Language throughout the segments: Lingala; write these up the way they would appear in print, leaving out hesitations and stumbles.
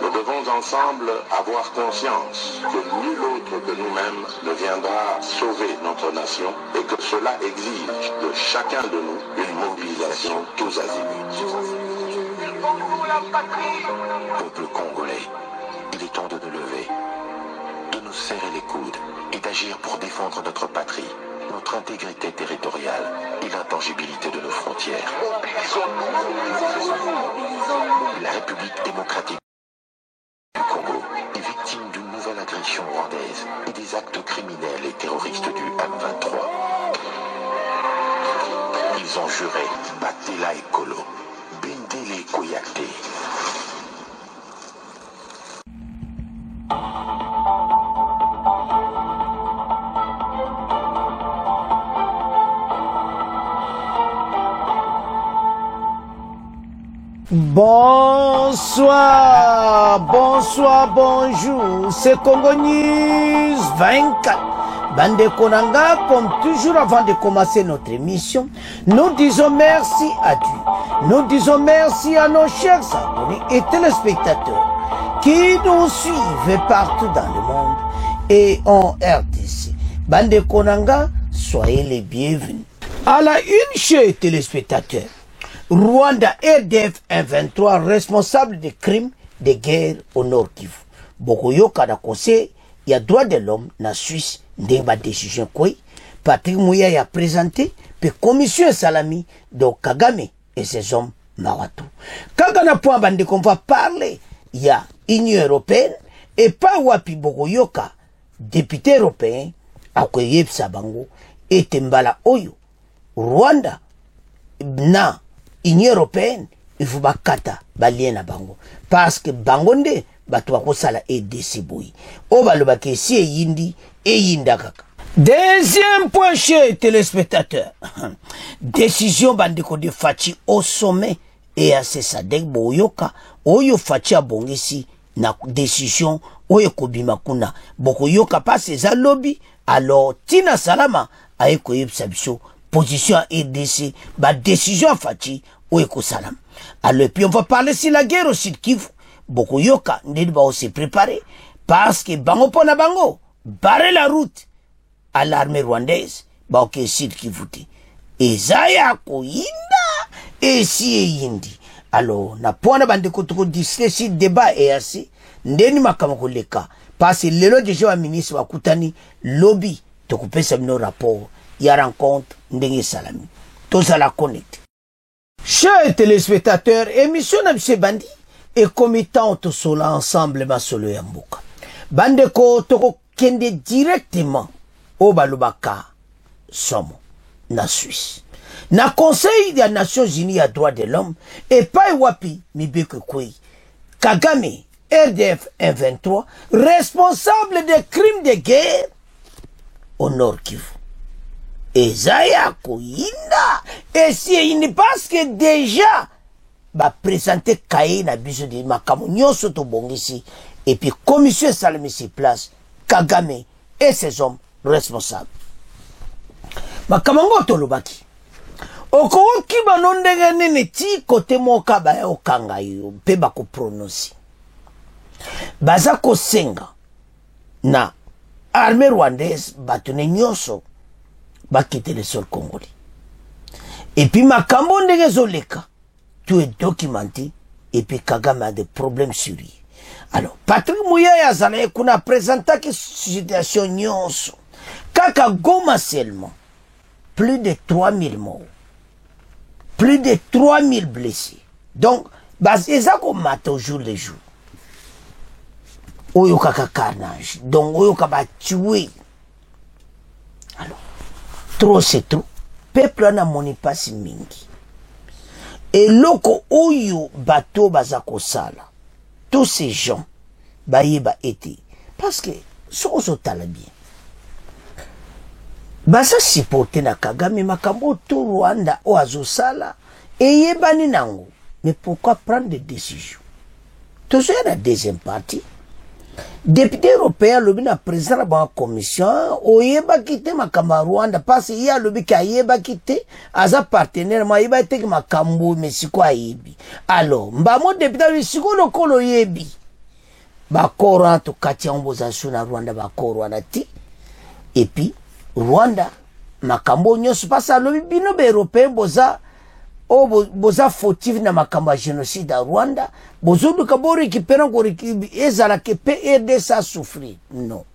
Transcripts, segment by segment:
Nous devons ensemble avoir conscience que nul autre que nous-mêmes ne viendra sauver notre nation et que cela exige de chacun de nous une mobilisation tous azimuts. Peuple congolais, il est temps de nous lever, de nous serrer les coudes et d'agir pour défendre notre patrie, notre intégrité territoriale et l'intangibilité de nos frontières. La République démocratique du Congo est victime d'une nouvelle agression rwandaise et des actes criminels et terroristes du M23. Ils ont juré Batela et Kolo, Bendele Koyate. Bonsoir, bonjour, c'est Congo News 24. Bande Konanga, comme toujours avant de commencer notre émission, nous disons merci à Dieu. Nous disons merci à nos chers abonnés et téléspectateurs qui nous suivent partout dans le monde et en RDC. Bande Konanga, soyez les bienvenus. À la une, chers téléspectateurs, Rwanda RDF 123 responsable des crimes de guerre au Nord Kivu. Bokoyoka na conseil, il y a droit de l'homme na Suisse, ndemba décision quoi. Patrick Mouya a présenté, puis commission Salami, donc Kagame et ses hommes Maratou. Kagana point bande qu'on va parler, il y a Union européenne et pas wapi Bokoyoka, député européen, akoyeb Sabango, et Tembala Oyo. Rwanda, na Union européenne, il faut bakata balien na bango parce que bangonde batwa ko sala EDC boy o baloba ke si e yindi e yinda kaka. Deuxième point chez téléspectateurs, décision bandiko de Fachi au sommet et à Sadek boyoka oyo Fachi abongisi na décision oyo kobima kuna bokoyoka passe za lobby alors Tina Salama ayeko yebisa biso position à EDC, bah décision Fachi ou Ekosalam. Alors puis on va parler sur la guerre au Sud Kivu. Beaucoup yoka n'est pas aussi préparé parce que bango pona bango barrer la route à l'armée rwandaise bah ok Sud Kivu te. Et zaya ko yinda et si yindi. Alors na pona bande ko to discuter débat et assez ndeni makamako leka parce que lelo déjà ministre wa kutani lobby to kupesa no rapport ya rencontre ndenge salami tous à la connecte. Chers téléspectateurs, émission na bandi et comitant to sola ensemble ma solo ya mboka bande ko toko kende directement au balubaka somo na Suisse na conseil des Nations Unies à droits de l'homme et pas wapi mibeke koi Kagame RDF 123 responsable des crimes de guerre au Nord Kivu. Et Zaya Koyinda. Et si il parce que déjà, va présenter Kaye na biso de Makamunyo soto bongisi. Et puis, commission Salami se place, Kagame et ses hommes responsables. Makamango tolobaki. Oko kiba nondenge nene ti kote moka ba okanga yo pe bako prononcer. Bazako senga na armée rwandaise batune nyoso ba quitter le sol congolais. Et puis makambo ndenge zoleka tout est documenté et puis Kagame a des problèmes sur lui. Alors Patrick Mouya ya zala kuna présenta ki situation nyonso kaka Goma seulement plus de 3000 morts, plus de 3000 blessés. Donc ezako mata au jour le jour. Oyo kaka carnage. Donc oyo kaba tué. Alors trop c'est trop. Peuple n'a moni pas si mingi. Et loko oyo bateau bazako sala. Tous ces gens bayeba été parce que sozo tala bien. Basa supporter na Kagame makambo to Rwanda o azosala et yebani nango. Mais pourquoi prendre des décisions? Toujours la deuxième partie. Député européen, le bina président de la commission, oyeba quitté ma Rwanda, parce qu'il y a le qui a yeba quitté, as un partenaire, ma yeba été ma kambo, mais c'est quoi yebi. Alors, mon député, c'est quoi le kolo yebi? Ba Coran, to katia ombozation na Rwanda, ba Rwanda ti. Et puis, Rwanda, ma kambo, n'y a pas ça, le bino européen, boza, o boza fautif na makamba génocide à Rwanda, bozo du kabo récupérer encore ezala que PRD ça souffrir. Non.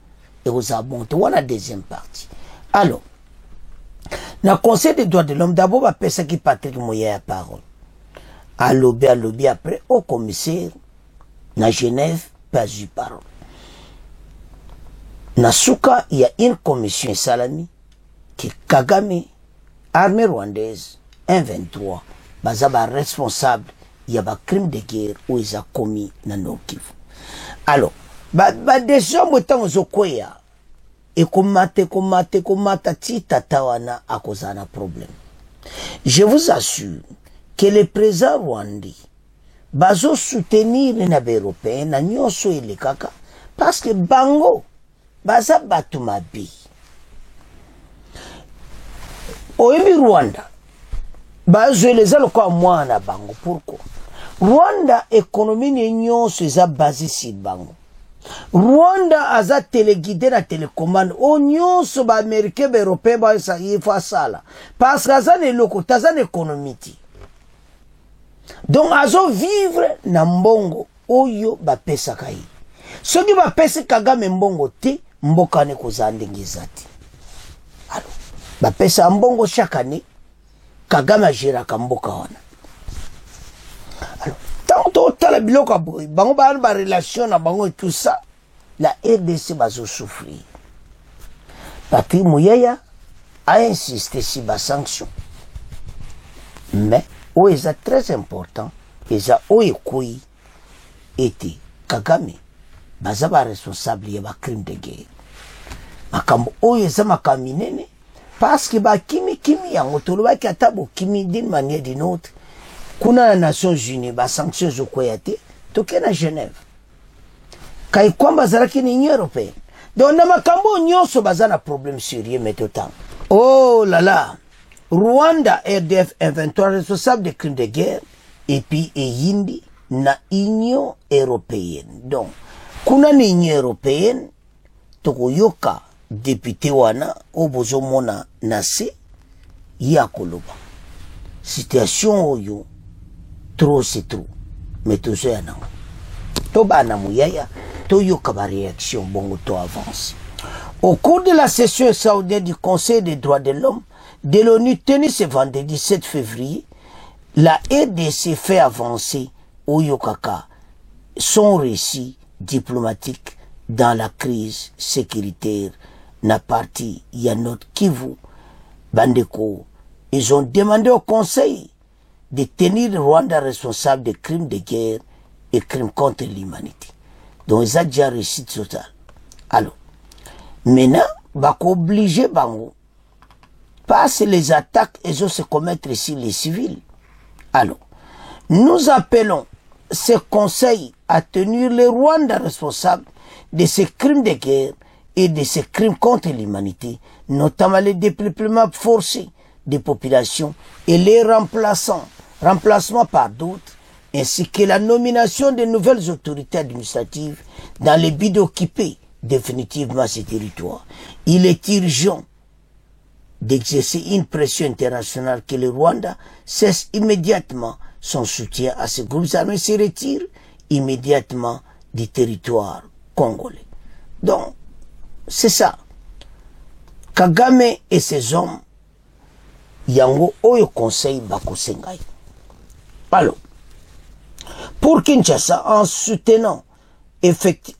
Et vous abonte, voilà deuxième partie. Alors, na Conseil des droits de l'homme, d'abord, va penser qui Patrick Moya a parole. À lobby après, au commissaire, na Genève, pas eu parole. Na Souka, il y a une commission salami, qui Kagame, armée rwandaise, 1-23, bazaba responsable, il y a un crime de guerre où ils ont commis dans Nord Kivu. Alors, déjà, moi, tant aux okoya, et komate, ti tatawana à cause d'un problème. Je vous assure que les présidents rwandais, bazo soutenir les nabés européens, na nyoso ele kaka, parce que bango, baza batumabi. Oyebi Rwanda, bazo les a quoi moi na bango, pourquoi? Rwanda économie n'ignon se basé sur bango. Rwanda a téléguidé la télécommande. Oignon se ba américain, ba européen, ba ça y est ça là. Parce que ça n'est loko, ça économie. Donc azo vivre na mbongo oyo ba pesa kai. Ceux qui ba pesa Kagame mbongo te mboka ne kozande ngizati. Alors ba pesa mbongo chaque année Kagame gère kamboka wana. Alors tant que la biloka boy, bango ba relation na bango et tout ça, la RDC va souffrir. Patrick Mouyaya a insisté sur la sanction. Mais, où est très important, et ça, où est était Kagame, bazaba responsable de crime de guerre. Makambo, où est ça makaminene, parce que ba kimi yango toloba ki atabo kimi d'une manière d'une autre. Kuna na Nations Unies ba sanctions zokoyate toke na Genève. Kai kwamba zaraki ni Union européenne. Donc na makambo nyonso bazana problème sérieux métotam. Oh là là. Rwanda RDF inventoire responsable des crimes de guerre et puis yindi na Union européenne. Donc kuna ni Union européenne tokoyoka député wana obozo mona nase ya koloba. Situation oyo trop c'est trop. Mais tout ça non. Toba na muyaya, to yoka réaction bongo to avance. Au cours de la session saoudienne du Conseil des droits de l'homme de l'ONU tenue ce vendredi 7 février, la RDC fait avancer au Yokaka son récit diplomatique dans la crise sécuritaire na partie Yanot Kivu Bandeko. Ils ont demandé au Conseil de tenir le Rwanda responsable des crimes de guerre et crimes contre l'humanité. Donc, ils ont déjà réussi total. Alors, maintenant, bako obligé bango, parce que les attaques, ils ont se commettre ici les civils. Alors, nous appelons ce conseil à tenir le Rwanda responsable de ces crimes de guerre et de ces crimes contre l'humanité, notamment les dépeuplements forcés des populations et les remplacement par d'autres, ainsi que la nomination de nouvelles autorités administratives dans le but d'occuper définitivement ces territoires. Il est urgent d'exercer une pression internationale que le Rwanda cesse immédiatement son soutien à ces groupes armés, se retire immédiatement du territoire congolais. Donc, c'est ça. Kagame et ses hommes, yango oyo conseil bako sengai. Alors, pour Kinshasa, en soutenant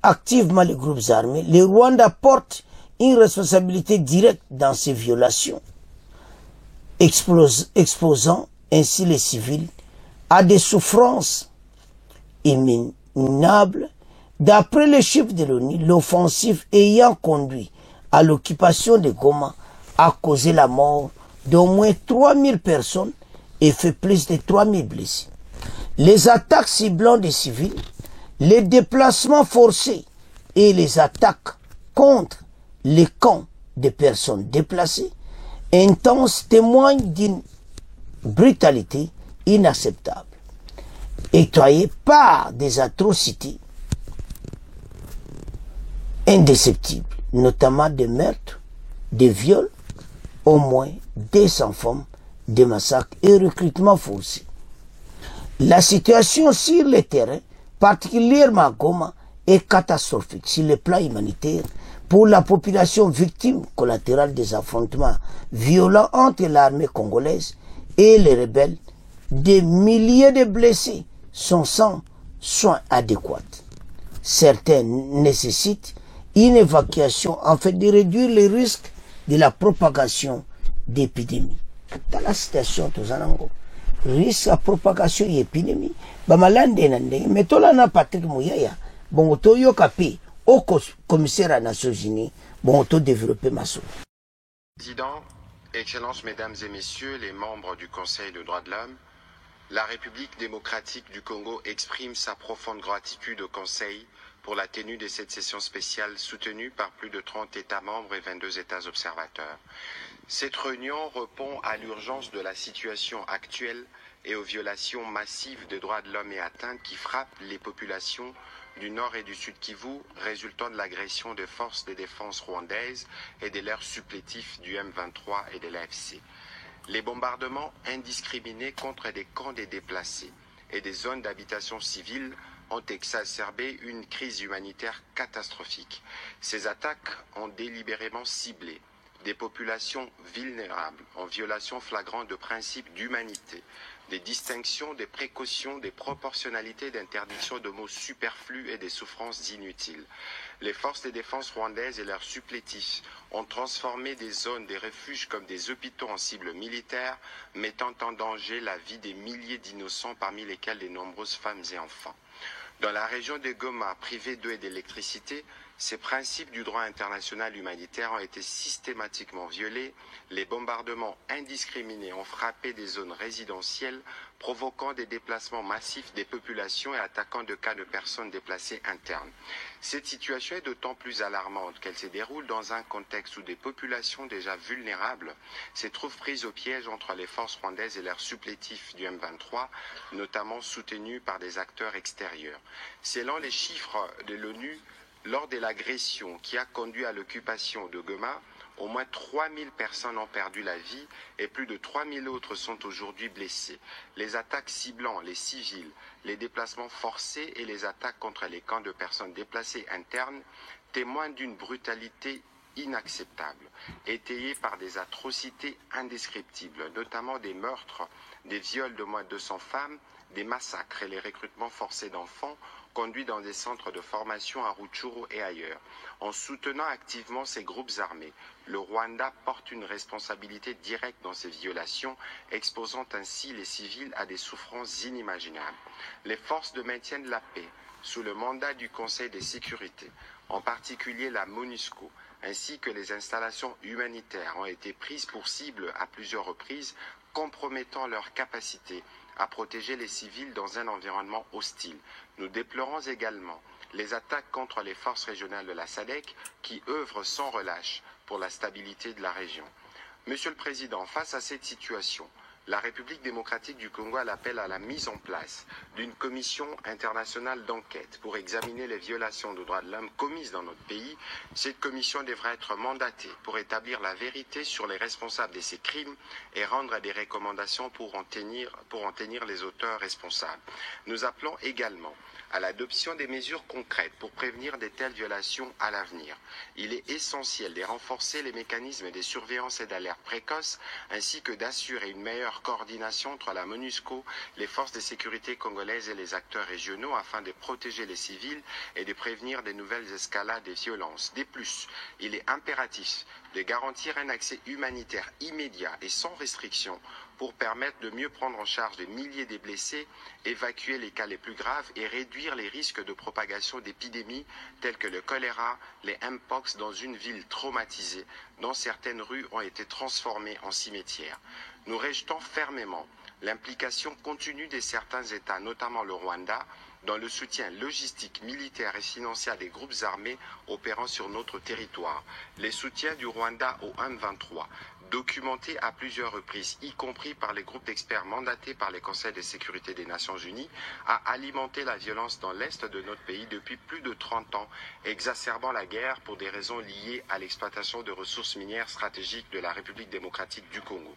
activement les groupes armés, le Rwanda porte une responsabilité directe dans ces violations, exposant ainsi les civils à des souffrances imminables. D'après les chiffres de l'ONU, l'offensive ayant conduit à l'occupation de Goma a causé la mort d'au moins 3000 personnes et fait plus de 3000 blessés. Les attaques ciblant des civils, les déplacements forcés et les attaques contre les camps des personnes déplacées intenses témoignent d'une brutalité inacceptable, étoilée par des atrocités indescriptibles, notamment des meurtres, des viols, au moins 200 femmes, des massacres et recrutements forcés. La situation sur le terrain, particulièrement à Goma, est catastrophique sur le plan humanitaire pour la population victime collatérale des affrontements violents entre l'armée congolaise et les rebelles. Des milliers de blessés sont sans soins adéquats. Certains nécessitent une évacuation afin de réduire les risques de la propagation d'épidémies. Dans la situation tozanango, risque à propagation d'épidémies, bamalande nande, mais tolana Patrick Mouyaya, bon auto yokapi, au commissaire à Nations Unies, bon auto développer masso. Président, Excellences, Mesdames et Messieurs, les membres du Conseil des droits de l'homme, la République démocratique du Congo exprime sa profonde gratitude au Conseil pour la tenue de cette session spéciale soutenue par plus de 30 États membres et 22 États observateurs. Cette réunion répond à l'urgence de la situation actuelle et aux violations massives des droits de l'homme et atteintes qui frappent les populations du Nord et du Sud Kivu, résultant de l'agression des forces de défense rwandaises et de leurs supplétifs du M23 et de l'AFC. Les bombardements indiscriminés contre des camps des déplacés et des zones d'habitation civile ont exacerbé une crise humanitaire catastrophique. Ces attaques ont délibérément ciblé des populations vulnérables en violation flagrante de principes d'humanité, des distinctions, des précautions, des proportionnalités, d'interdiction de mots superflus et des souffrances inutiles. Les forces de défense rwandaises et leurs supplétifs ont transformé des zones des refuges comme des hôpitaux en cibles militaires, mettant en danger la vie des milliers d'innocents, parmi lesquels de nombreuses femmes et enfants. Dans la région de Goma, privée d'eau et d'électricité, ces principes du droit international humanitaire ont été systématiquement violés. Les bombardements indiscriminés ont frappé des zones résidentielles, provoquant des déplacements massifs des populations et attaquant de cas de personnes déplacées internes. Cette situation est d'autant plus alarmante qu'elle se déroule dans un contexte où des populations déjà vulnérables se trouvent prises au piège entre les forces rwandaises et leurs supplétifs du M23, notamment soutenus par des acteurs extérieurs. Selon les chiffres de l'ONU, lors de l'agression qui a conduit à l'occupation de Goma, au moins 3000 personnes ont perdu la vie et plus de 3000 autres sont aujourd'hui blessées. Les attaques ciblant les civils, les déplacements forcés et les attaques contre les camps de personnes déplacées internes témoignent d'une brutalité inacceptable, étayée par des atrocités indescriptibles, notamment des meurtres, des viols de moins de 200 femmes, des massacres et les recrutements forcés d'enfants conduits dans des centres de formation à Rutshuru et ailleurs. En soutenant activement ces groupes armés, le Rwanda porte une responsabilité directe dans ces violations, exposant ainsi les civils à des souffrances inimaginables. Les forces de maintien de la paix, sous le mandat du Conseil de sécurité, en particulier la MONUSCO, ainsi que les installations humanitaires ont été prises pour cible à plusieurs reprises, compromettant leur capacité à protéger les civils dans un environnement hostile. Nous déplorons également les attaques contre les forces régionales de la SADC qui œuvrent sans relâche pour la stabilité de la région. Monsieur le Président, face à cette situation, la République démocratique du Congo appelle à la mise en place d'une commission internationale d'enquête pour examiner les violations des droits de l'homme commises dans notre pays. Cette commission devra être mandatée pour établir la vérité sur les responsables de ces crimes et rendre des recommandations pour en tenir les auteurs responsables. Nous appelons également à l'adoption des mesures concrètes pour prévenir de telles violations à l'avenir. Il est essentiel de renforcer les mécanismes de surveillance et d'alerte précoce, ainsi que d'assurer une meilleure coordination entre la MONUSCO, les forces de sécurité congolaises et les acteurs régionaux afin de protéger les civils et de prévenir de nouvelles escalades de violences. De plus, il est impératif de garantir un accès humanitaire immédiat et sans restriction pour permettre de mieux prendre en charge des milliers de blessés, évacuer les cas les plus graves et réduire les risques de propagation d'épidémies telles que le choléra, les mpox dans une ville traumatisée dont certaines rues ont été transformées en cimetières. Nous rejetons fermement l'implication continue de certains États, notamment le Rwanda, dans le soutien logistique, militaire et financier à des groupes armés opérant sur notre territoire. Les soutiens du Rwanda au M23, documentés à plusieurs reprises, y compris par les groupes d'experts mandatés par les Conseils de sécurité des Nations Unies, a alimenté la violence dans l'est de notre pays depuis plus de 30 ans, exacerbant la guerre pour des raisons liées à l'exploitation de ressources minières stratégiques de la République démocratique du Congo.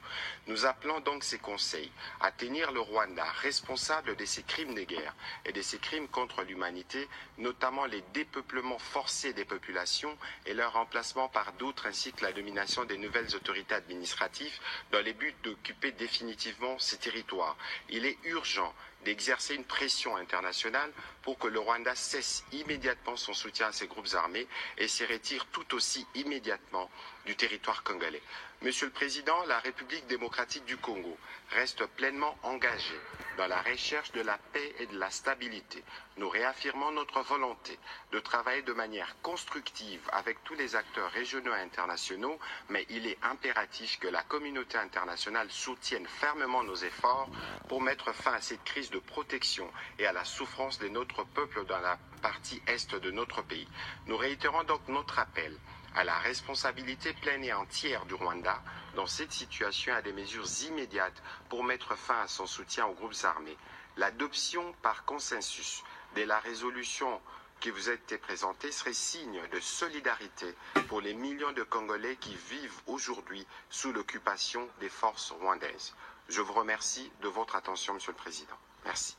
Nous appelons donc ces conseils à tenir le Rwanda responsable de ces crimes de guerre et de ces crimes contre l'humanité, notamment les dépeuplements forcés des populations et leur remplacement par d'autres, ainsi que la domination des nouvelles autorités administratives dans les buts d'occuper définitivement ces territoires. Il est urgent d'exercer une pression internationale pour que le Rwanda cesse immédiatement son soutien à ces groupes armés et se retire tout aussi immédiatement du territoire congolais. Monsieur le Président, la République démocratique du Congo reste pleinement engagée dans la recherche de la paix et de la stabilité. Nous réaffirmons notre volonté de travailler de manière constructive avec tous les acteurs régionaux et internationaux, mais il est impératif que la communauté internationale soutienne fermement nos efforts pour mettre fin à cette crise de protection et à la souffrance de notre peuple dans la partie est de notre pays. Nous réitérons donc notre appel à la responsabilité pleine et entière du Rwanda dans cette situation, à des mesures immédiates pour mettre fin à son soutien aux groupes armés. L'adoption par consensus de la résolution qui vous a été présentée serait signe de solidarité pour les millions de Congolais qui vivent aujourd'hui sous l'occupation des forces rwandaises. Je vous remercie de votre attention, Monsieur le Président. Merci.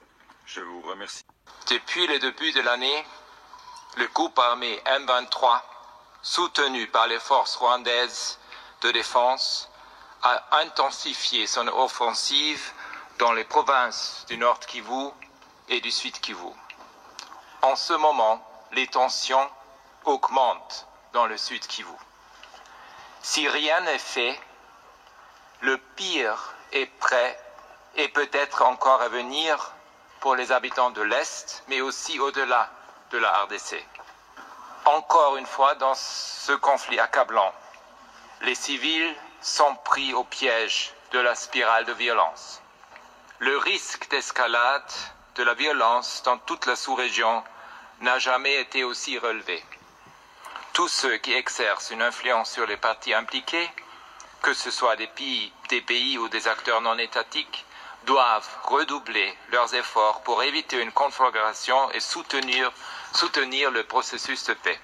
Je vous remercie. Depuis le début de l'année, le groupe armé M23, soutenu par les forces rwandaises de défense, a intensifié son offensive dans les provinces du Nord Kivu et du Sud Kivu. En ce moment, les tensions augmentent dans le Sud Kivu. Si rien n'est fait, le pire est prêt et peut-être encore à venir pour les habitants de l'Est, mais aussi au-delà de la RDC. Encore une fois, dans ce conflit accablant, les civils sont pris au piège de la spirale de violence. Le risque d'escalade de la violence dans toute la sous-région n'a jamais été aussi relevé. Tous ceux qui exercent une influence sur les parties impliquées, que ce soit des pays ou des acteurs non étatiques, doivent redoubler leurs efforts pour éviter une conflagration et soutenir le processus de paix.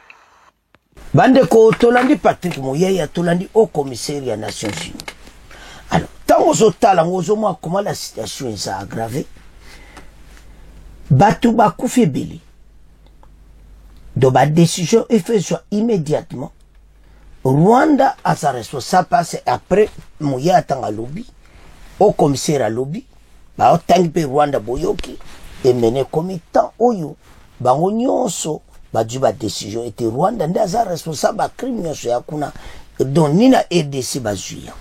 Bandeko tolandi Patrick Muyaya tolandi au commissaire des Nations Unies. Alors, tant aux otala ngozomwa comment la situation est aggravée. Batu bakufi bili. Donc la décision est faite immédiatement. Rwanda a sa responsable passe après Muyaya tanga lobby au commissaire à lobby. Ba otangpe Rwanda boyoki et mené committant oyo bango nyonso bajuba décision était Rwanda nda za responsable à crime nyonso yakuna donc nina RDC bazuya.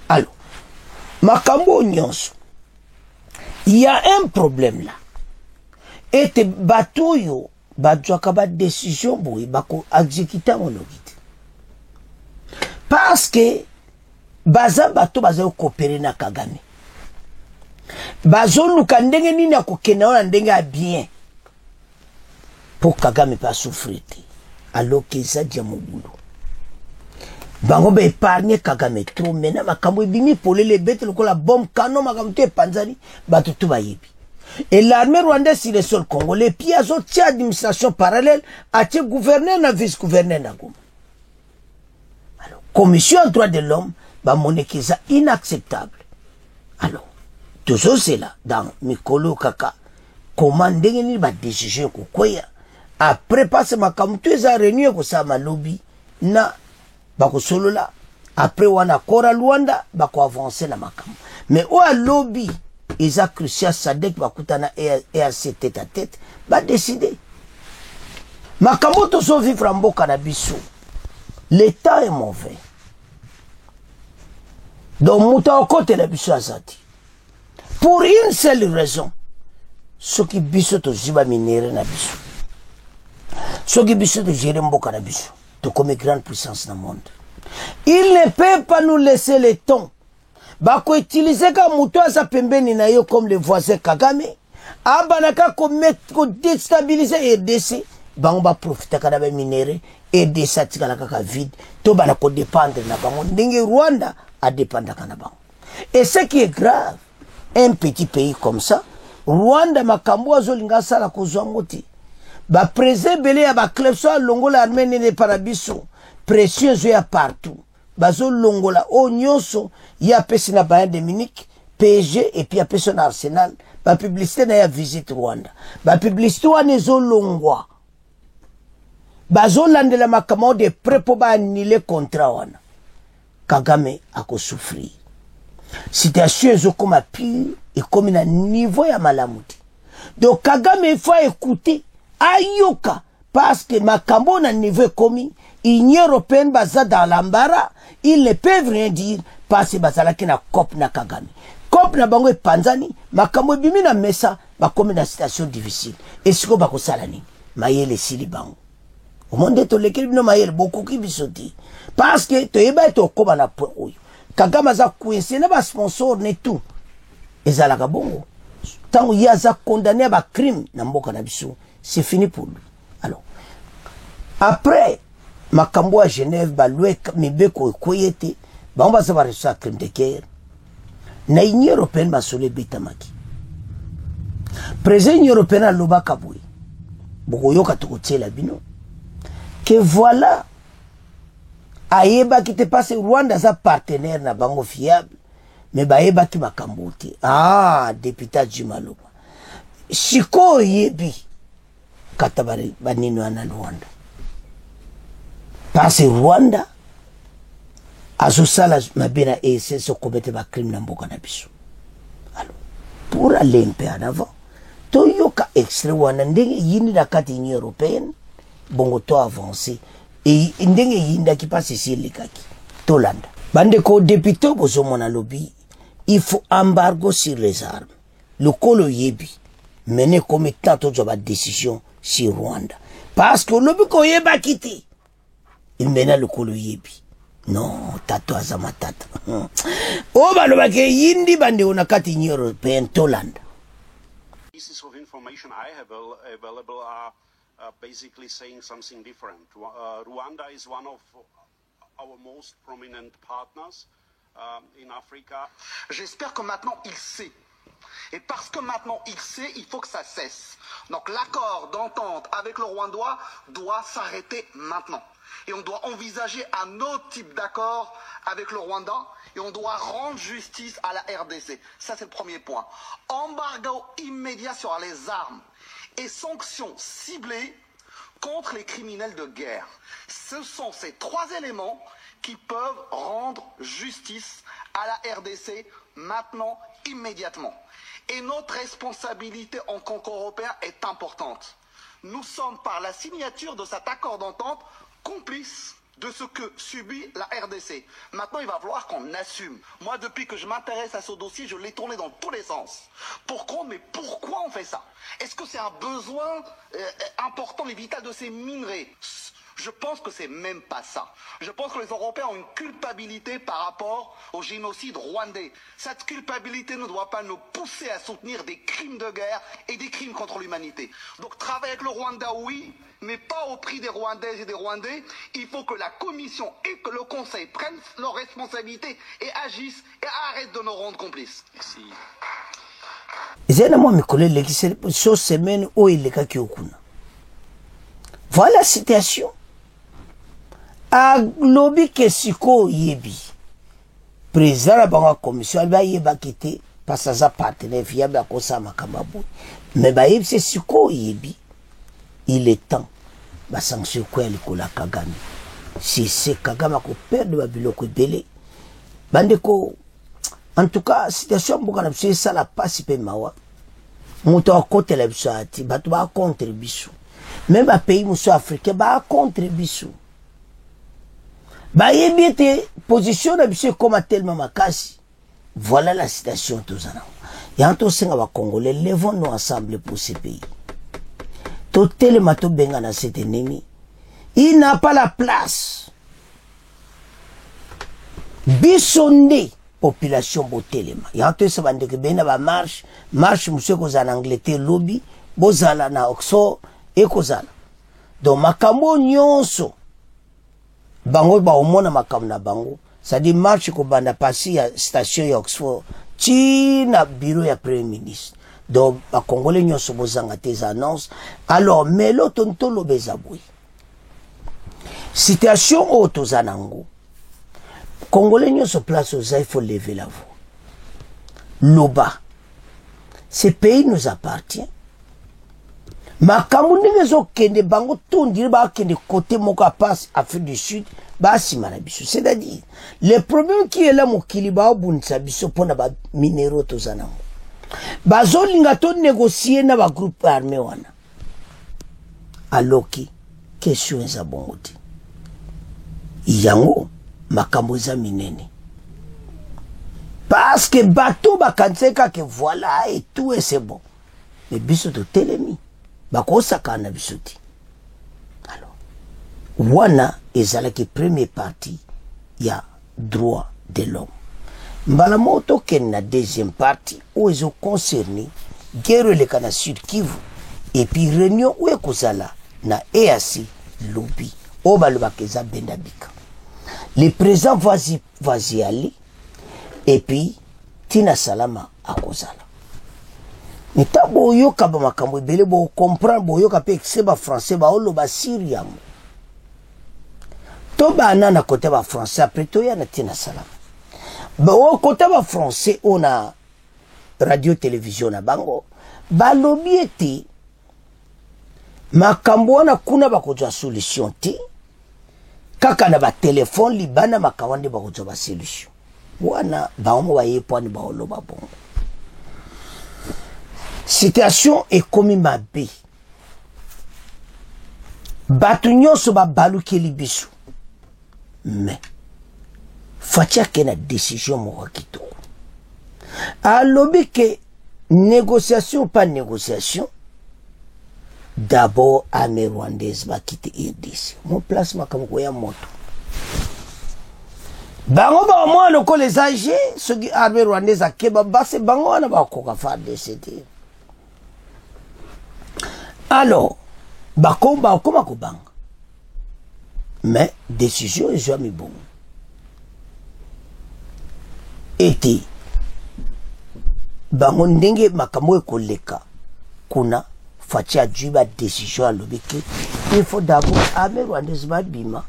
Alors makambo nyonso il y a un problème là et batoyo bajwaka ba décision boy bako exécuter monogite parce que baza bato baza coopérer na Kagame bazoluka ndenge nini akokena wana ndenge ya bien pour Kagame pas souffrir alors que ça dia mobulu bango ba épargner Kagame trop mena makambo bimi polele bête lokola bombe canon makambo te panzani bato tout bayebi et l'armée rwandaise sur le sol congolais puis azo tia administration parallèle a tia gouverneur na vice-gouverneur na Goma. Alors commission des droits de l'homme ba monekeza inacceptable. Alors tout ça c'est là dans Mikolo Kaka comment ndenge ba décision ko koya après passer makambo za réunion ko sa malobi na bako solo là après wana kora Luanda bako avancer na makambo mais au lobby Isa Crucial Sadek bakutana ERC tête à tête ba décider makambo to so vivre en mboka na biso l'état est mauvais donc muta okote na biso azati pour une seule raison ce qui biso to ziba minere na biso ce qui biso to gérer mboka na biso to comme grande puissance dans le monde il ne peut pas nous laisser le temps bako utiliser ka muto asa pembeni na yo comme le voisin Kagame abanaka ko déstabiliser RDC bango ba profiter kana ba minéraux RDC atikala kaka vide to bana ko dépendre na bango ndenge Rwanda a dépendre kana bango. Et ce qui est grave, un petit pays comme ça, Rwanda makambo azolinga sala kozwangoti ba président belé ya ba club so longola armée ne parabiso pression zo ya partout bazo longola o nyonso ya pesi na Bayern de Munich PSG et puis ya pesi na Arsenal ba publicité na ya visite Rwanda ba publicité wana zo longwa bazo landela makambo de prepo ba annuler contrat wana Kagame ako souffrir situation ezo comme pire et comme na niveau ya malamuti. Donc Kagame il faut écouter ayoka parce que makambo na niveau commis Union européenne baza dans l'embarras, ils ne peuvent rien dire parce que bazala ki na COP na Kagame. COP na bango e panzani makambo bimi na mesa ba comme na situation difficile. Et siko ba ko salani mayele sili bango. Au monde to lekeli bino mayele beaucoup ki bisoti parce que to yeba to koba na point oyo. Kagame za coincé na ba sponsor ne tout. Ezalaka bongo. Tango yaza condamné à crime na mboka na biso, c'est fini pour lui. Alors après makambo à Genève ba lwe mibeko koyete ba on va savoir ça crime de guerre. Na Union européenne ba sole bitamaki. Président européen loba kabui. Boko yoka tukotela bino. Que voilà ayeba qui te passe Rwanda za partenaire na bango fiable mais baeba ki makambo te député Jumaloba shiko yebi katabari banino na Rwanda parce Rwanda azosala mabena ese so commettre ba crime na mboka na biso. Alors pour aller un peu en avant to yoka extrait wana ndenge yini na kati Union européenne bongo to avancer et ndenge yinda qui passe ici likaki tolanda bande ko député bozo mona lobby il faut embargo sur les armes le kolo yebi mener comme tant d'autres décision sur Rwanda parce que lobby ko yeba kiti il mena le kolo yebi non tato azama tata o baloba ke yindi bande ona kati Union européenne tolanda. Pieces of information I have available are basically saying something different. Rwanda is one of our most prominent partners in Africa. J'espère que maintenant il sait. Et parce que maintenant il sait, il faut que ça cesse. Donc l'accord d'entente avec le Rwanda doit s'arrêter maintenant. Et on doit envisager un autre type d'accord avec le Rwanda. Et on doit rendre justice à la RDC. Ça c'est le premier point. Embargo immédiat sur les armes. Et sanctions ciblées contre les criminels de guerre. Ce sont ces trois éléments qui peuvent rendre justice à la RDC maintenant, immédiatement. Et notre responsabilité en tant qu'Européens est importante. Nous sommes par la signature de cet accord d'entente complices de ce que subit la RDC. Maintenant, il va falloir qu'on assume. Moi, depuis que je m'intéresse à ce dossier, je l'ai tourné dans tous les sens. Mais pourquoi on fait ça? Est-ce que c'est un besoin important et vital de ces minerais? Je pense que c'est même pas ça. Je pense que les Européens ont une culpabilité par rapport au génocide rwandais. Cette culpabilité ne doit pas nous pousser à soutenir des crimes de guerre et des crimes contre l'humanité. Donc travailler avec le Rwanda, oui, mais pas au prix des Rwandaises et des Rwandais. Il faut que la Commission et que le Conseil prennent leurs responsabilités et agissent et arrêtent de nous rendre complices. Merci. Voilà la situation. A lobby que siko yebi. Président la banque commission elle va yeba quitter parce que sa partenaire fiable à cause makamabu. Mais ba yeb c'est siko yebi. Il est temps ba sanction quoi le kola Kagame. Si c'est Kagame ko perdre ba biloko belé. Bande ko en tout cas situation mboka na biso ça la passe pe mawa. Moto akote la biso ati batu ba contribution. Même un pays africain ba contribution. Ba yebite position na biso comme tellement makasi. Voilà la situation tous en. Et en tout singa ba Congolais levons-nous ensemble pour ce pays. Tout tellement to benga na cet ennemi. Il n'a pas la place. Bisonde population botelema yanto esa bandeke bena ba marche monsieur kozala en Angleterre lobby bozala na Oxford ekozala donc makambo nyonso bango ba omona makambo na bango c'est-à-dire marche ko banda passer ya station ya Oxford na bureau ya premier ministre donc ba congolais nyonso bozanga tes annonces alors mais l'autre ntolo bezabui situation auto zanango congolais nyonso place aux il faut lever la voix loba ce pays nous appartient makambo ndenge ezokende bango tondire bakende côté moko passe Afrique du Sud basima na biso c'est-à-dire le problème qui est là mokili baobundisa biso mpona baminéraux tozanango bazolinga to négocier na bagroupe armé wana aloki question eza bongo te yango makambo eza minene parce que bato bakanseka que voilà et tout et c'est bon mais biso totelemi bakosaka na biso te alors wana ezalaki premier partie ya droit de l'homme mbala moto ken na deuxième partie où ils ont concerné guerre eleka na Sud Kivu et puis réunion où ekozala na EAC lobby o balobaka eza benda bika le président vas-y aller et puis Tina Salama akozala mais ta boyoka ba makambo ebele bo comprendre boyoka pe ekseba français ba oloba Syria to bana na côté ba français après to ya na Tina Salama ba o côté ba français on a radio télévision na bango ba lobi ete makambo wana kuna bakozwa solution te kaka na ba téléphone libana makawande bakozwa ba solution wana baomo ba yepwani ba oloba bongo situation est comme mabe bato nyonso babalukeli biso mais fatia ke na décision moko kitoko alobi ke négociation pas négociation d'abord armée rwandaise bakite RDC mon place makamoko ya moto bango ba mo loko les âgés ce qui armée rwandaise akeba base bango wana bakoka fa DCT alors bakoma kobanga mais décision est jamais bon ete bango ndenge makambo ekoleka kuna fatia juba décision alobi ke il faut d'abord armée rwandaise babima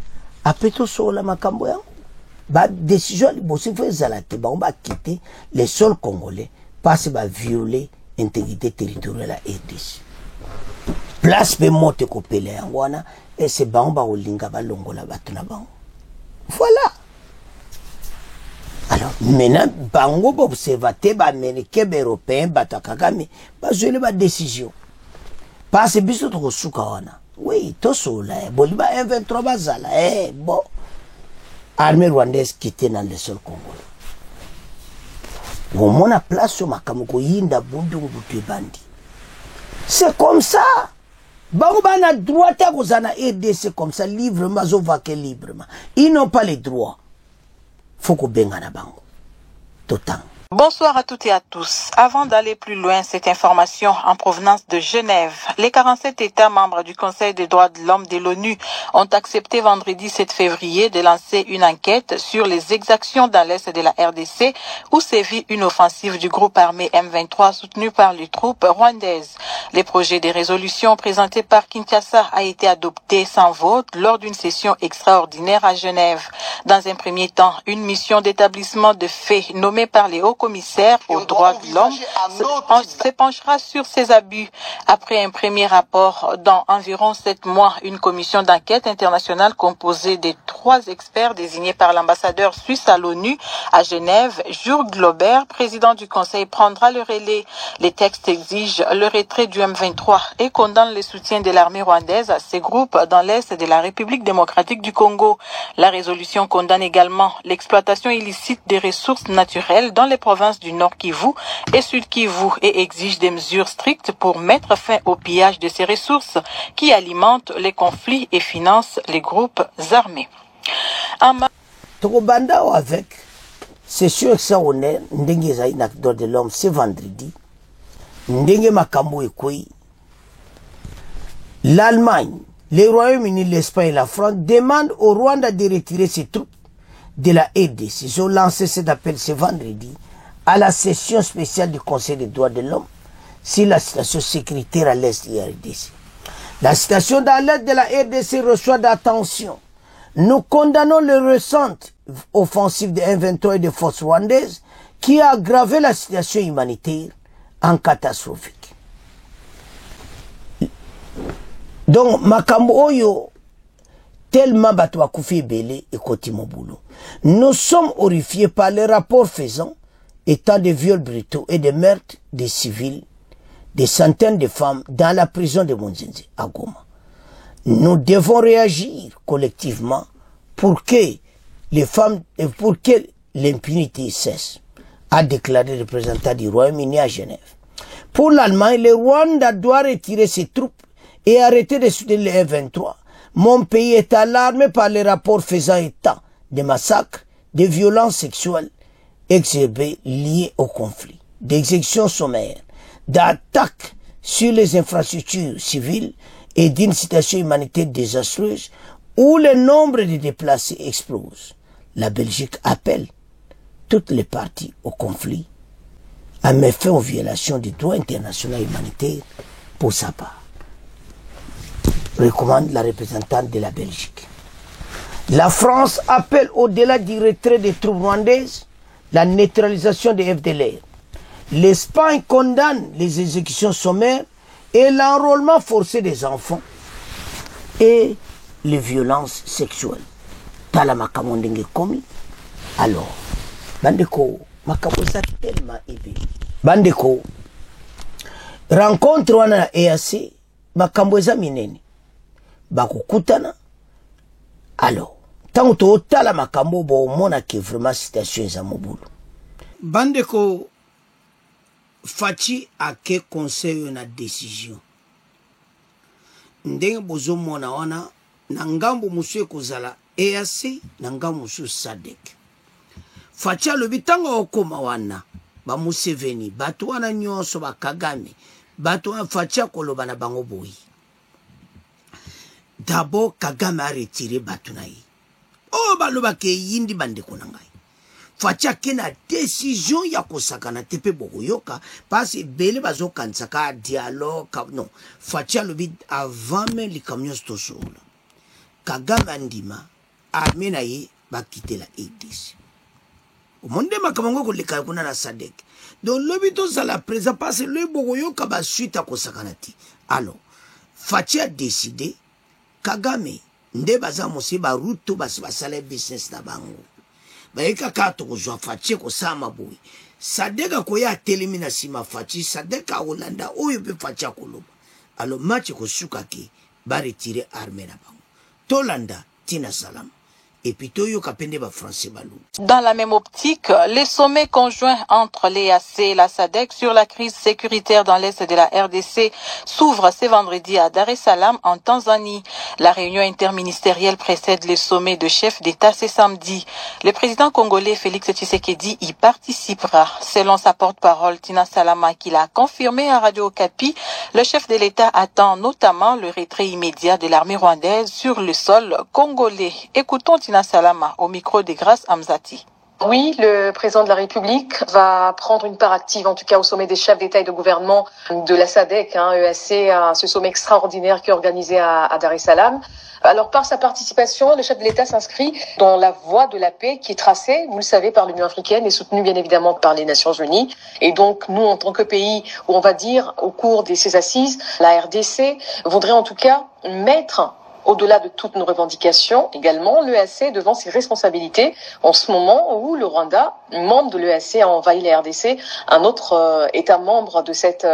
après tout sola makambo yango ba décision liboso faut ezala te bango bakite les sols congolais parce ba violer intégrité territoriale à RDC place pe mote kopele yango wana et c'est bango ba olinga balongola bato na bango voilà alors maintenant bango ba observateur ba américain ba européen bato Kagame ba jole ba décision parce biso to kosuka wana oui to sola boliba M23 bazala bon armée rwandaise quitte dans le sol congolais au mona place sur makamoko yinda bundu butu bandi c'est comme ça bango bana droit à kozana RDC comme ça librement zovake librement ils n'ont pas les droits faut ko benga na bango total. Bonsoir à toutes et à tous. Avant d'aller plus loin, cette information en provenance de Genève. Les 47 États membres du Conseil des droits de l'homme de l'ONU ont accepté vendredi 7 février de lancer une enquête sur les exactions dans l'est de la RDC où sévit une offensive du groupe armé M23 soutenu par les troupes rwandaises. Le projet de résolution présenté par Kinshasa a été adopté sans vote lors d'une session extraordinaire à Genève. Dans un premier temps, une mission d'établissement de faits nommée par les hauts commissaire aux droits de l'homme se penchera sur ces abus. Après un premier rapport dans environ 7 mois, une commission d'enquête internationale composée de 3 experts désignés par l'ambassadeur suisse à l'ONU à Genève, Jürg Glauber, président du Conseil, prendra le relais. Les textes exigent le retrait du M23 et condamnent le soutien de l'armée rwandaise à ces groupes dans l'est de la République démocratique du Congo. La résolution condamne également l'exploitation illicite des ressources naturelles dans les provinces du Nord Kivu et Sud Kivu et exige des mesures strictes pour mettre fin au pillage de ces ressources qui alimentent les conflits et financent les groupes armés. Tokobanda avec session extraordinaire ndenge ezali na droit de l'homme ce vendredi ndenge makambo ekoi. L'Allemagne, le Royaume-Uni, l'Espagne et la France demandent au Rwanda de retirer ses troupes de la RDC. Ils ont lancé cet appel ce vendredi à la session spéciale du Conseil des droits de l'homme sur la situation sécuritaire à l'est de la RDC. La situation dans l'est de la RDC reçoit d'attention. Nous condamnons le récente offensive de M23 et des forces rwandaises qui a aggravé la situation humanitaire en catastrophique. Donc, makambo oyo, tellement bato bakufi ebele et koti mobulo. Nous sommes horrifiés par les rapports faisant étant de viols brutaux et de meurtres des civils, des centaines de femmes dans la prison de Munzenze, à Goma. Nous devons réagir collectivement pour que les femmes, pour que l'impunité cesse, a déclaré le représentant du Royaume-Uni à Genève. Pour l'Allemagne, le Rwanda doit retirer ses troupes et arrêter de soutenir les F-23. Mon pays est alarmé par les rapports faisant état des massacres, des violences sexuelles exhibées liées au conflit, d'exécutions sommaires, d'attaques sur les infrastructures civiles et d'une situation humanitaire désastreuse où le nombre de déplacés explose. La Belgique appelle toutes les parties au conflit à mettre fin aux violations du droit international humanitaire pour sa part. Recommande la représentante de la Belgique. La France appelle au-delà du retrait des troupes rwandaises la neutralisation des FDLR. L'Espagne condamne les exécutions sommaires et l'enrôlement forcé des enfants et les violences sexuelles. Tala makambo ndenge komi. Alors, bandeko, makambo za tellement ébé. Bandeko, rencontre wana na EAC, makambo za minene. Bakukutana. Alors, tant que tala makambo bo mona ke vraiment situation za mobulu. Bandeko, Fachi a ke conseil na décision. Ndenge bozo mona wana na ngambo musu kozala EAC na ngambo musu SADC. Fachi alobi tanga okoma wana ba Museveni bato wana nyonso ba Kagame bato wana Fachi akoloba na bango boyi. D'abord Kagame a retiré bato na ye. Oh baloba ke yindi bandeko na ngai. Fachi akena décision ya kosakana tepe bokoyoka parce bele bazo kansaka dialogue non. Fachi alobi avant même les camions stosola. Kagame andima armée na ye ba quitter la RDC. Au monde makamango ko le kuna na SADC. Donc lobito za la présent parce le bokoyoka ba suite à kosakanati. Alors Fachi a décidé Kagame nde baza mosi ba ruto basi basala business na bango. Baika kato kuzwa Fachi ko sama boy. Sadeka ko ya telemina sima Fachi Sadeka Holanda oyo pe Fachi akoloba. Alors match ko suka ke ba retirer armée na bango. Tolanda tina salam. Et puis toyo kapende ba français balou. Dans la même optique, les sommets conjoints entre l'EAC et la SADC sur la crise sécuritaire dans l'est de la RDC s'ouvrent ce vendredi à Dar es Salaam en Tanzanie. La réunion interministérielle précède les sommets de chefs d'État ce samedi. Le président congolais Félix Tshisekedi y participera. Selon sa porte-parole Tina Salama qui l'a confirmé à Radio Okapi, le chef de l'État attend notamment le retrait immédiat de l'armée rwandaise sur le sol congolais. Écoutons Tina Salama au micro de Grace Amzati. Oui, le président de la République va prendre une part active, en tout cas au sommet des chefs d'État et de gouvernement de la SADC, EAC, à ce sommet extraordinaire qui est organisé à Dar es Salaam. Alors, par sa participation, le chef de l'État s'inscrit dans la voie de la paix qui est tracée, vous le savez, par l'Union africaine et soutenue bien évidemment par les Nations unies. Et donc, nous, en tant que pays, où on va dire, au cours de ces assises, la RDC voudrait en tout cas mettre au-delà de toutes nos revendications, également, l'EAC devant ses responsabilités en ce moment où le Rwanda, membre de l'EAC, a envahi la RDC, un autre État membre de cette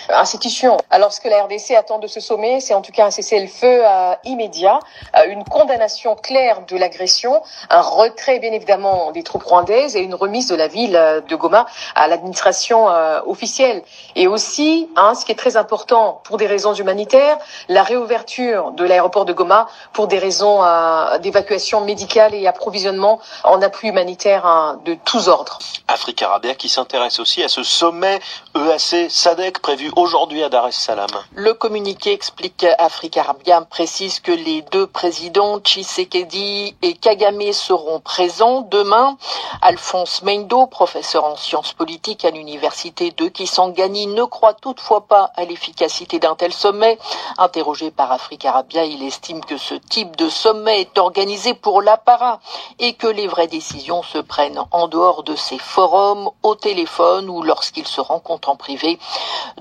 institution. Alors, ce que la RDC attend de ce sommet, c'est en tout cas un cessez-le-feu immédiat, une condamnation claire de l'agression, un retrait, bien évidemment, des troupes rwandaises et une remise de la ville de Goma à l'administration officielle. Et aussi, ce qui est très important pour des raisons humanitaires, la réouverture de l'aéroport de Goma Goma pour des raisons d'évacuation médicale et approvisionnement en appui humanitaire de tous ordres. Africa Arabia qui s'intéresse aussi à ce sommet EAC-SADC prévu aujourd'hui à Dar es Salaam. Le communiqué explique Africa Arabia précise que les deux présidents Tshisekedi et Kagame seront présents demain. Alphonse Mendo, professeur en sciences politiques à l'université de Kisangani, ne croit toutefois pas à l'efficacité d'un tel sommet. Interrogé par Africa Arabia, il estime que ce type de sommet est organisé pour l'apparat et que les vraies décisions se prennent en dehors de ces forums, au téléphone ou lorsqu'ils se rencontrent en privé.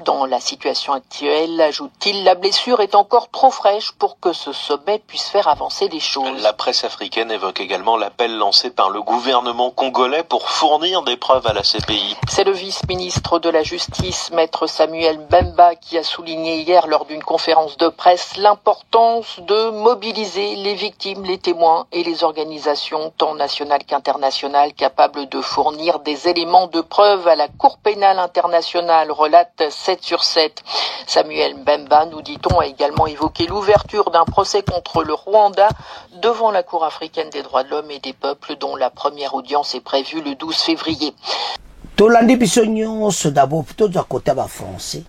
Dans la situation actuelle, ajoute-t-il, la blessure est encore trop fraîche pour que ce sommet puisse faire avancer les choses. La presse africaine évoque également l'appel lancé par le gouvernement congolais pour fournir des preuves à la CPI. C'est le vice-ministre de la Justice, maître Samuel Mbemba, qui a souligné hier lors d'une conférence de presse l'importance de mobiliser les victimes, les témoins et les organisations, tant nationales qu'internationales, capables de fournir des éléments de preuve à la Cour pénale internationale, relate 7/7. Samuel Mbemba, nous dit-on, a également évoqué l'ouverture d'un procès contre le Rwanda devant la Cour africaine des droits de l'homme et des peuples, dont la première audience est prévue le 12 février. Tolandi biso nyonso d'abord tozwa kota ba français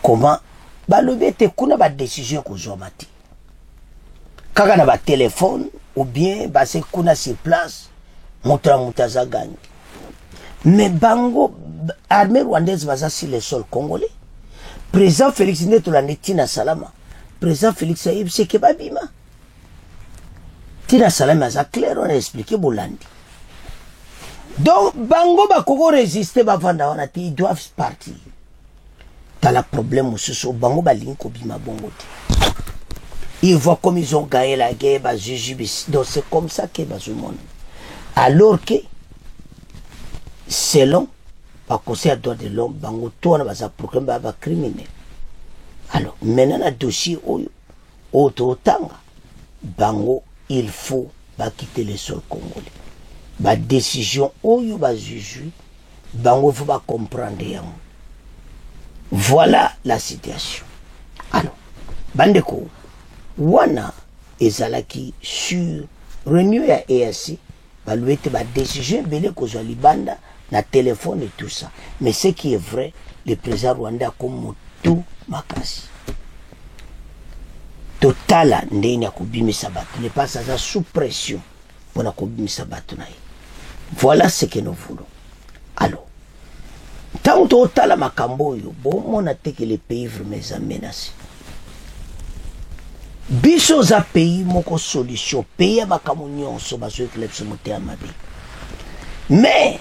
comment balobi te kuna ba décision kozwama te kaka na ba téléphone ou bien base kuna sur place moto na moto aza gagne mais bango armée rwandaise baza sur le sol congolais président Félix nde tolandi tina salama président Félix ayebisi ke babima tina salama aza clair on a expliqué bolandi. Donc, bango bakoko résister bavanda wana te, ils doivent partir. T'as le problème aussi, bango balinko bima bongo te. Ils voient comme ils ont gagné la guerre, donc c'est comme ça que le monde. Alors que, selon le Conseil des droits de l'homme, bango tout on a un programme baba criminel. Alors, maintenant le dossier auto-tanga, bango il faut quitter le sol congolais. Ba décision oyo ba juge bango faut pas comprendre yango. Voilà la situation. Alors bandeko wana ezalaki sur réunion ya EAC baluete ba décision belé kozwa libanda na téléphone et tout ça, mais ce qui est vrai, le président rwandais comme tout makasi totala ndeni ya kubimisa batu ne pas ça sous pression pour na kubimisa batu na. Voilà ce que nous voulons. Alors, tant que tu as la makambo, on a que les pays vraiment menacés. Biso za pays moko solution, pays à makamunyon so baso éclipse monter à ma vie. Mais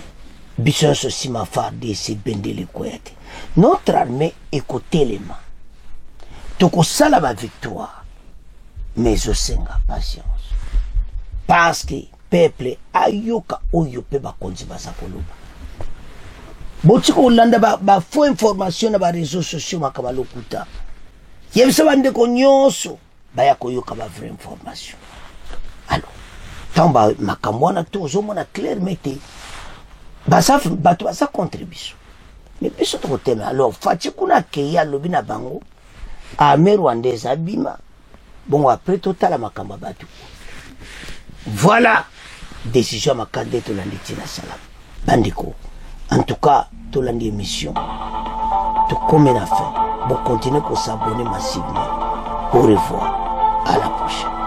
biso aussi ma farde c'est bende le koyate. Notre armée écoutez les mains. Toko sala ma victoire. Mais aussi nga patience. Parce que peuple ayoka oyo pe bakonzi baza koloba botiko olanda ba faux information na ba réseaux sociaux makaba lokuta yebisa bande ko nyonso baya koyoka ba vraie information. Alors tamba makamwana to zomona clairement te basa batu basa contribution mais biso to teme. Alors fati kuna ke ya lobi na bango armée rwandaise abima bon après total makamba batu. Voilà décision ma candidat Tolandi Tina Salam. Bandiko. En tout cas, Tolandi émission. Tout comme on a fait. Pour continuer pour s'abonner massivement. Au revoir. À la prochaine.